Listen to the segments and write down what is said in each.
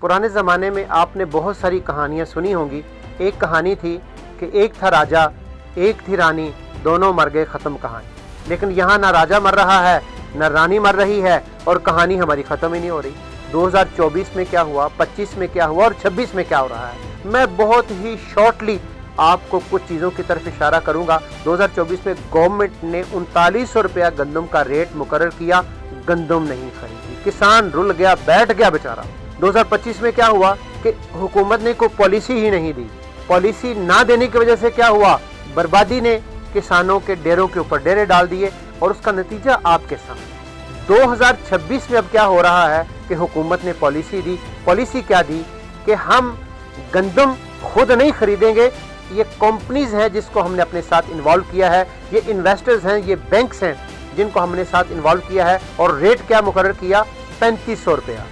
पुराने ज़माने में आपने बहुत सारी कहानियाँ सुनी होंगी। एक कहानी थी कि एक था राजा, एक थी रानी, दोनों मर गए, ख़त्म कहानी। लेकिन यहाँ ना राजा मर रहा है, न रानी मर रही है, और कहानी हमारी ख़त्म ही नहीं हो रही। 2024 में क्या हुआ, 25 में क्या हुआ और 26 में क्या हो रहा है, मैं बहुत ही शॉर्टली आपको कुछ चीज़ों की तरफ इशारा करूंगा। 2024 में गवर्नमेंट ने 3900 रुपया गंदम का रेट मुकर्रर किया, गंदम नहीं खरीदी, किसान रुल गया, बैठ गया बेचारा। 2025 में क्या हुआ कि हुकूमत ने कोई पॉलिसी ही नहीं दी। पॉलिसी ना देने की वजह से क्या हुआ, बर्बादी ने किसानों के डेरों के ऊपर डेरे डाल दिए, और उसका नतीजा आपके सामने। 2026 में अब क्या हो रहा है कि हुकूमत ने पॉलिसी दी। पॉलिसी क्या दी कि हम गंदम खुद नहीं खरीदेंगे, ये कंपनीज हैं जिसको हमने अपने साथ इन्वॉल्व किया है, ये इन्वेस्टर्स हैं, ये बैंक्स हैं जिनको हमने साथ इन्वॉल्व किया है। और रेट क्या मुकर्रर किया, 3500 रुपया।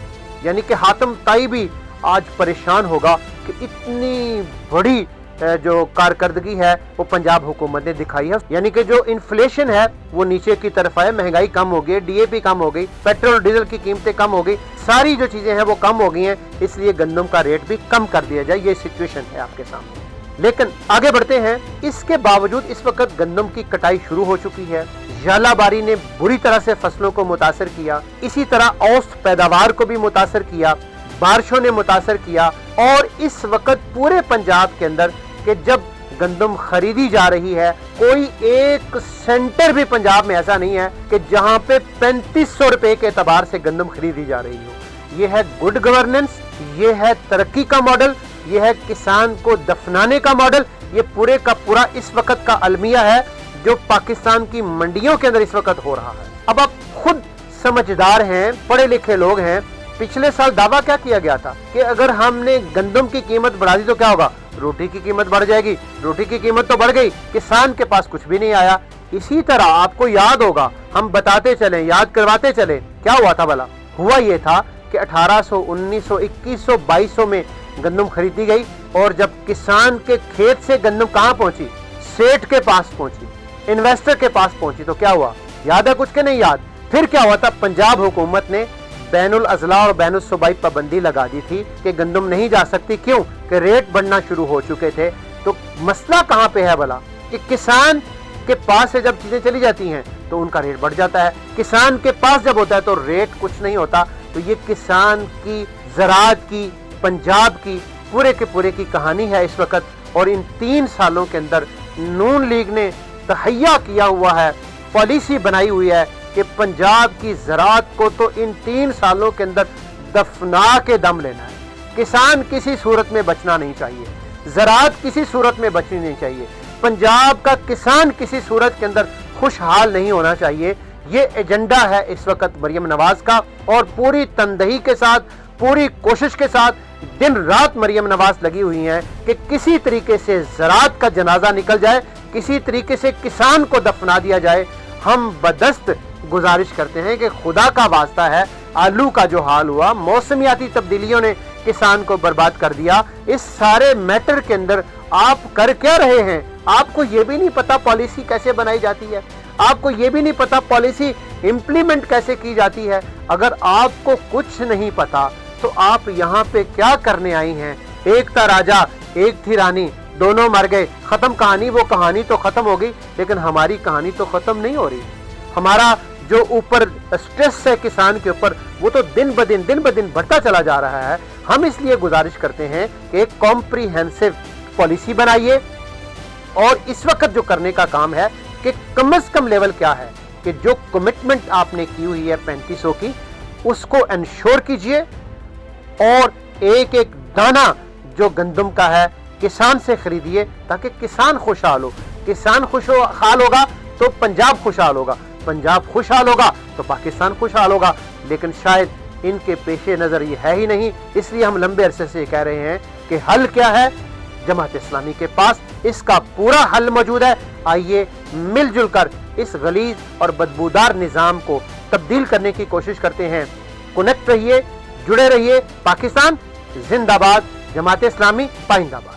यानी कि हातम ताई भी आज परेशान होगा कि इतनी बड़ी जो कारकर्दगी है वो पंजाब हुकूमत ने दिखाई है। यानी कि जो इन्फ्लेशन है वो नीचे की तरफ आए, महंगाई कम हो गई, डीएपी कम हो गई, पेट्रोल डीजल की कीमतें कम हो गई, सारी जो चीजें हैं वो कम हो गई हैं, इसलिए गंदम का रेट भी कम कर दिया जाए। ये सिचुएशन है आपके सामने। लेकिन आगे बढ़ते हैं। इसके बावजूद इस वक्त गंदम की कटाई शुरू हो चुकी है। झालाबारी ने बुरी तरह से फसलों को मुतासर किया, इसी तरह औसत पैदावार को भी मुतासर किया, बारिशों ने मुतासर किया। और इस वक्त पूरे पंजाब के अंदर कि जब गंदम खरीदी जा रही है, कोई एक सेंटर भी पंजाब में ऐसा नहीं है कि जहां पे 3500 रुपए के एतबार से गंदम खरीदी जा रही हो। ये है गुड गवर्नेंस, ये है तरक्की का मॉडल, ये है किसान को दफनाने का मॉडल। ये पूरे का पूरा इस वक्त का अलमिया है जो पाकिस्तान की मंडियों के अंदर इस वक्त हो रहा है। अब आप खुद समझदार हैं, पढ़े लिखे लोग हैं। पिछले साल दावा क्या किया गया था कि अगर हमने गंदम की कीमत बढ़ा दी तो क्या होगा, रोटी की कीमत बढ़ जाएगी। रोटी की कीमत तो बढ़ गई, किसान के पास कुछ भी नहीं आया। इसी तरह आपको याद होगा, हम बताते चले, याद करवाते चले, क्या हुआ था भला। हुआ ये था कि 1800, 1900, 2100, 2200 में गंदम खरीदी गई, और जब किसान के खेत से गंदम कहाँ पहुंची, सेठ के पास पहुंची, इन्वेस्टर के पास पहुंची, तो क्या हुआ, याद है कुछ के नहीं याद। फिर क्या हुआ था, पंजाब हुकूमत ने बैनुल अजला और बैनुल सूबाई पाबंदी लगा दी थी कि गंदम नहीं जा सकती। क्यों कि रेट बढ़ना शुरू हो चुके थे। तो मसला कहाँ पे है भला कि किसान के पास से जब चीजें चली जाती हैं तो उनका रेट बढ़ जाता है, किसान के पास जब होता है तो रेट कुछ नहीं होता। तो ये किसान की, ज़राअत की, पंजाब की पूरे के पूरे की कहानी है इस वक्त। और इन 3 सालों के अंदर नून लीग ने तहैया किया हुआ है, पॉलिसी बनाई हुई है कि पंजाब की ज़राअत को तो इन 3 सालों के अंदर दफना के दम लेना है। किसान किसी सूरत में बचना नहीं चाहिए, ज़राअत किसी सूरत में बचनी नहीं चाहिए, पंजाब का किसान किसी सूरत के अंदर खुशहाल नहीं होना चाहिए। ये एजेंडा है इस वक्त मरियम नवाज का, और पूरी तनदही के साथ, पूरी कोशिश के साथ दिन रात मरियम नवाज लगी हुई हैं कि किसी तरीके से ज़राअत का जनाजा निकल जाए, किसी तरीके से किसान को दफना दिया जाए। हम बदस्त गुजारिश करते हैं कि खुदा का वास्ता है, आलू का जो हाल हुआ, मौसमियाती तब्दीलियों ने किसान को बर्बाद कर दिया। इस सारे मैटर के अंदर आप कर क्या रहे हैं? आपको ये भी नहीं पता पॉलिसी कैसे बनाई जाती है, आपको ये भी नहीं पता पॉलिसी इम्प्लीमेंट कैसे की जाती है। अगर आपको कुछ नहीं पता तो आप यहाँ पे क्या करने आई हैं? एक था राजा, एक थी रानी, दोनों मर गए, खत्म कहानी। वो कहानी तो खत्म हो गई, लेकिन हमारी कहानी तो खत्म नहीं हो रही। हमारा जो ऊपर स्ट्रेस है किसान के ऊपर, वो तो दिन ब दिन बढ़ता चला जा रहा है। हम इसलिए गुजारिश करते हैं कि एक कॉम्प्रिहेंसिव पॉलिसी बनाइए, और इस वक्त जो करने का काम है कि कम से कम लेवल क्या है कि जो कमिटमेंट आपने की हुई है 3500 की, उसको इंश्योर कीजिए, और एक एक दाना जो गंदम का है किसान से खरीदिए, ताकि किसान खुशहाल हो। किसान खुशहाल होगा तो पंजाब खुशहाल होगा, पंजाब खुशहाल होगा तो पाकिस्तान खुशहाल होगा। लेकिन शायद इनके पेशे नज़र ये है ही नहीं, इसलिए हम लंबे अरसे से कह रहे हैं कि हल क्या है, जमात इस्लामी के पास इसका पूरा हल मौजूद है। आइए मिलजुल कर इस गलीज और बदबूदार निज़ाम को तब्दील करने की कोशिश करते हैं। कनेक्ट रहिए, जुड़े रहिए। पाकिस्तान जिंदाबाद, जमात इस्लामी पाइंदाबाद।